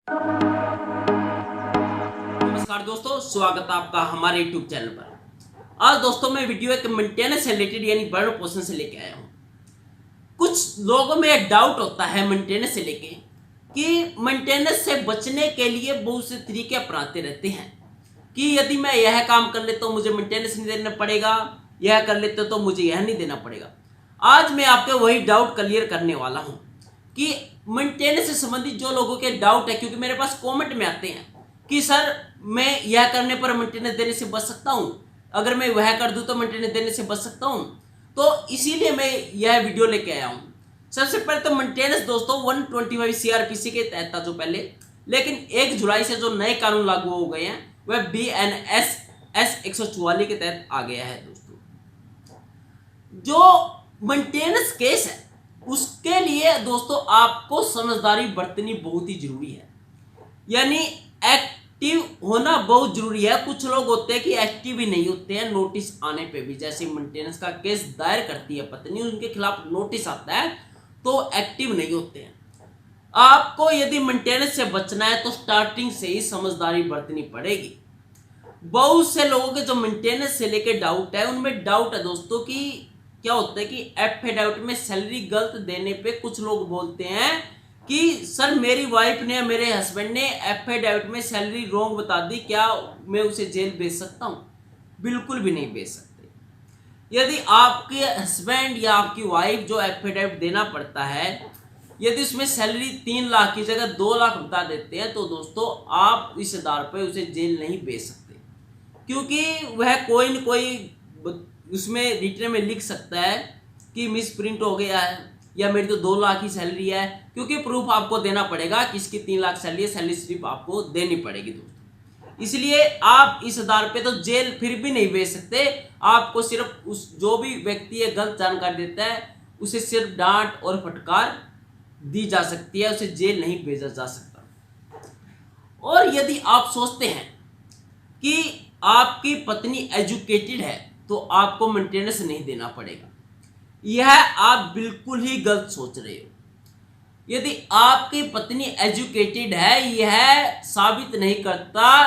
नमस्कार दोस्तों, स्वागत है आपका हमारे YouTube चैनल पर। आज दोस्तों मैं वीडियो एक मेंटेनेंस से रिलेटेड यानी भरण पोषण से लेके आया हूँ। कुछ लोगों में डाउट होता है मेंटेनेंस से लेके कि मेंटेनेंस से बचने के लिए बहुत से तरीके अपनाते रहते हैं कि यदि मैं यह काम कर लेता हूँ मुझे मेंटेनेंस नहीं देना पड़ेगा, यह कर लेते तो मुझे यह नहीं देना पड़ेगा। आज मैं आपके वही डाउट क्लियर करने वाला हूँ कि मेंटेनेंस से संबंधित जो लोगों के डाउट है, क्योंकि मेरे पास कमेंट में आते हैं कि सर मैं यह करने पर मेंटेनेंस देने से बच सकता हूं, अगर मैं वह कर दूं तो मेंटेनेंस देने से बच सकता हूं। तो इसीलिए मैं यह वीडियो लेके आया हूं। सबसे पहले तो मेंटेनेंस दोस्तों 125 सीआरपीसी के तहत था जो पहले, लेकिन 1 जुलाई से जो नए कानून लागू हो गए हैं वह BNS S 144 के तहत आ गया है। दोस्तों जो मेंटेनेंस केस है उसके लिए दोस्तों आपको समझदारी बरतनी बहुत ही जरूरी है, यानी एक्टिव होना बहुत जरूरी है। कुछ लोग होते हैं कि एक्टिव ही नहीं होते हैं, नोटिस आने पे भी, जैसे मेंटेनेंस का केस दायर करती है पत्नी, उनके खिलाफ नोटिस आता है तो एक्टिव नहीं होते हैं। आपको यदि मेंटेनेंस से बचना है तो स्टार्टिंग से ही समझदारी बरतनी पड़ेगी। बहुत से लोगों के जो मेंटेनेंस से लेके डाउट है, उनमें डाउट है दोस्तों कि क्या होता है कि एफिडेविट में सैलरी गलत देने पे कुछ लोग बोलते हैं कि सर मेरी वाइफ ने, मेरे हस्बैंड ने एफिडेविट में सैलरी रॉन्ग बता दी, क्या मैं उसे जेल भेज सकता हूं? बिल्कुल भी नहीं भेज सकते। यदि आपके हस्बैंड या आपकी वाइफ जो एफिडेविट देना पड़ता है, यदि उसमें सैलरी 3 लाख की जगह 2 लाख बता देते हैं तो दोस्तों आप इस आधार पर उसे जेल नहीं भेज सकते, क्योंकि वह कोई न कोई उसमें रिटर्न में लिख सकता है कि मिस प्रिंट हो गया है या मेरी तो 2 लाख ही सैलरी है, क्योंकि प्रूफ आपको देना पड़ेगा कि इसकी 3 लाख सैलरी है, सैलरी स्लिप आपको देनी पड़ेगी दोस्तों। इसलिए आप इस आधार पे तो जेल फिर भी नहीं भेज सकते। आपको सिर्फ उस जो भी व्यक्ति ये गलत जानकारी देता है उसे सिर्फ डांट और फटकार दी जा सकती है, उसे जेल नहीं भेजा जा सकता। और यदि आप सोचते हैं कि आपकी पत्नी एजुकेटेड है तो आपको मेंटेनेंस नहीं देना पड़ेगा, यह आप बिल्कुल ही गलत सोच रहे हो। यदि आपकी पत्नी एजुकेटेड है, यह साबित नहीं करता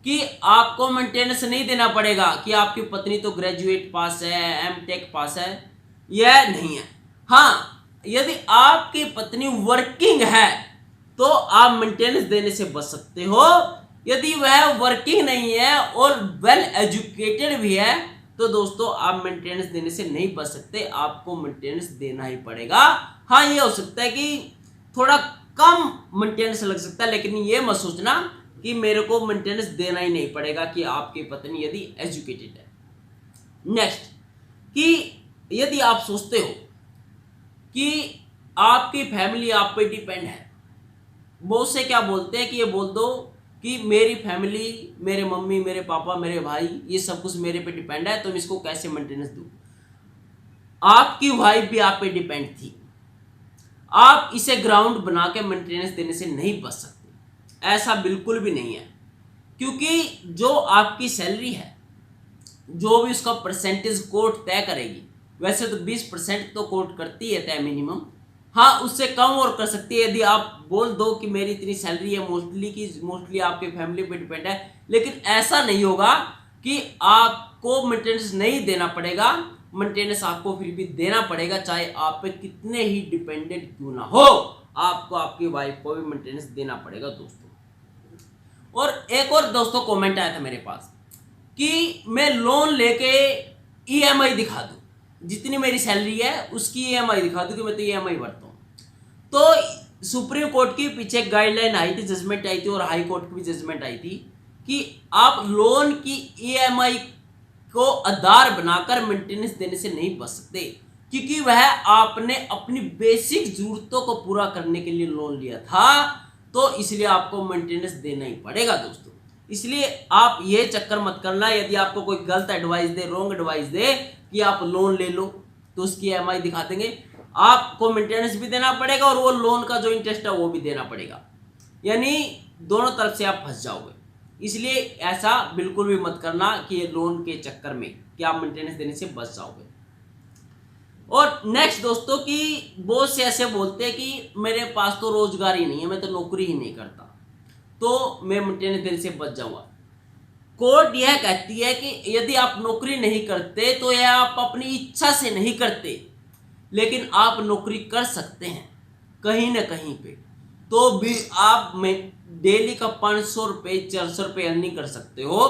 कि आपको मेंटेनेंस नहीं देना पड़ेगा कि आपकी पत्नी तो ग्रेजुएट पास है, एमटेक पास है, यह नहीं है। हाँ, यदि आपकी पत्नी वर्किंग है तो आप मेंटेनेंस देने से बच सकते हो। यदि वह वर्किंग नहीं है और वेल एजुकेटेड भी है तो दोस्तों आप मेंटेनेंस देने से नहीं बच सकते, आपको मेंटेनेंस देना ही पड़ेगा। हाँ, ये हो सकता है कि थोड़ा कम मेंटेनेंस लग सकता है, लेकिन ये मत सोचना कि मेरे को मेंटेनेंस देना ही नहीं पड़ेगा कि आपकी पत्नी यदि एजुकेटेड है। नेक्स्ट, कि यदि आप सोचते हो कि आपकी फैमिली आप पे डिपेंड है, बहुत से क्या बोलते हैं कि ये बोल दो कि मेरी फैमिली, मेरे मम्मी, मेरे पापा, मेरे भाई, ये सब कुछ मेरे पे डिपेंड है, तो मैं इसको कैसे मेंटेनेंस दूं? आपकी वाइफ भी आप पे डिपेंड थी, आप इसे ग्राउंड बना के मेंटेनेंस देने से नहीं बच सकते, ऐसा बिल्कुल भी नहीं है। क्योंकि जो आपकी सैलरी है, जो भी उसका परसेंटेज कोर्ट तय करेगी, वैसे तो 20% तो कोर्ट करती है तय मिनिमम, हाँ उससे कम और कर सकती है। यदि आप बोल दो कि मेरी इतनी सैलरी है मोस्टली आपके फैमिली पे डिपेंड है, लेकिन ऐसा नहीं होगा कि आपको मेंटेनेंस नहीं देना पड़ेगा। मेंटेनेंस आपको फिर भी देना पड़ेगा, चाहे आप पे कितने ही डिपेंडेंट क्यों ना हो, आपको आपकी वाइफ को भी मेंटेनेंस देना पड़ेगा दोस्तों। और एक और दोस्तों कमेंट आया था मेरे पास कि मैं लोन लेके EMI दिखा दूं, जितनी मेरी सैलरी है उसकी EMI दिखा दूं कि मैं तो EMI भरता हूं। तो सुप्रीम कोर्ट की पीछे गाइडलाइन आई थी, जजमेंट आई थी, और हाई कोर्ट की भी जजमेंट आई थी कि आप लोन की EMI को आधार बनाकर मेंटेनेंस देने से नहीं बच सकते, क्योंकि वह आपने अपनी बेसिक जरूरतों को पूरा करने के लिए लोन लिया था, तो इसलिए आपको मेंटेनेंस देना ही पड़ेगा दोस्तों। इसलिए आप ये चक्कर मत करना, यदि आपको कोई गलत एडवाइस दे, रॉन्ग एडवाइस दे कि आप लोन ले लो तो उसकी EMI दिखा देंगे, आपको मेंटेनेंस भी देना पड़ेगा और वो लोन का जो इंटरेस्ट है वो भी देना पड़ेगा, यानी दोनों तरफ से आप फंस जाओगे। इसलिए ऐसा बिल्कुल भी मत करना कि ये लोन के चक्कर में कि आप मेंटेनेंस देने से बच जाओगे। और नेक्स्ट दोस्तों कि बहुत से ऐसे बोलते हैं कि मेरे पास तो रोजगार ही नहीं है, मैं तो नौकरी ही नहीं करता। तो मैं मेंटेनेंस देने से बच जाऊंगा। कोर्ट यह कहती है कि यदि आप नौकरी नहीं करते तो यह आप अपनी इच्छा से नहीं करते, लेकिन आप नौकरी कर सकते हैं कहीं ना कहीं पे, तो भी आप में डेली का 500 रुपये 400 रुपये अर्निंग कर सकते हो,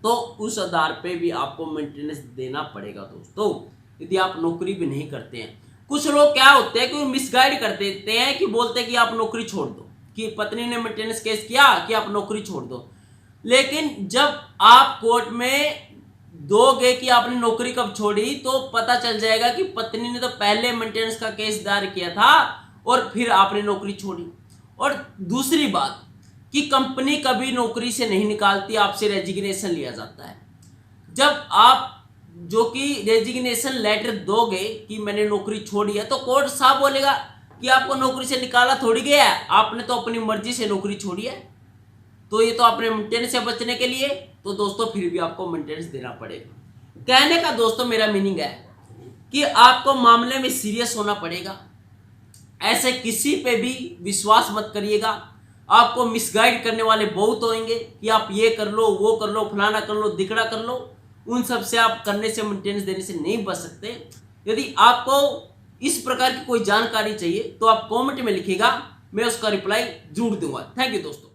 तो उस आधार पे भी आपको मेंटेनेंस देना पड़ेगा दोस्तों, यदि आप नौकरी भी नहीं करते हैं। कुछ लोग क्या होते हैं कि मिसगाइड कर देते हैं कि बोलते हैं कि आप नौकरी छोड़ दो, कि पत्नी ने मेंटेनेंस केस किया कि आप नौकरी छोड़ दो, लेकिन जब आप कोर्ट में दोगे कि आपने नौकरी कब छोड़ी तो पता चल जाएगा कि पत्नी ने तो पहले मेंटेनेंस का केस दायर किया था और फिर आपने नौकरी छोड़ी। और दूसरी बात कि कंपनी कभी नौकरी से नहीं निकालती, आपसे रेजिग्नेशन लिया जाता है। जब आप जो कि रेजिग्नेशन लेटर दोगे कि मैंने नौकरी छोड़ी है, तो कोर्ट साहब बोलेगा कि आपको नौकरी से निकाला थोड़ी गया है, आपने तो अपनी मर्जी से नौकरी छोड़ी है, तो ये तो आपने मेंटेनेंस से बचने के लिए, तो दोस्तों फिर भी आपको मेंटेनेंस देना पड़ेगा। कहने का दोस्तों मेरा मीनिंग है कि आपको मामले में सीरियस होना पड़ेगा, ऐसे किसी पे भी विश्वास मत करिएगा। आपको मिसगाइड करने वाले बहुत होंगे कि आप ये कर लो, वो कर लो, फलाना कर लो, दिखड़ा कर लो, उन सब से आप करने से, मेंटेनेंस देने से नहीं बच सकते। यदि आपको इस प्रकार की कोई जानकारी चाहिए तो आप कमेंट में लिखिएगा, मैं उसका रिप्लाई जरूर दूंगा। थैंक यू दोस्तों।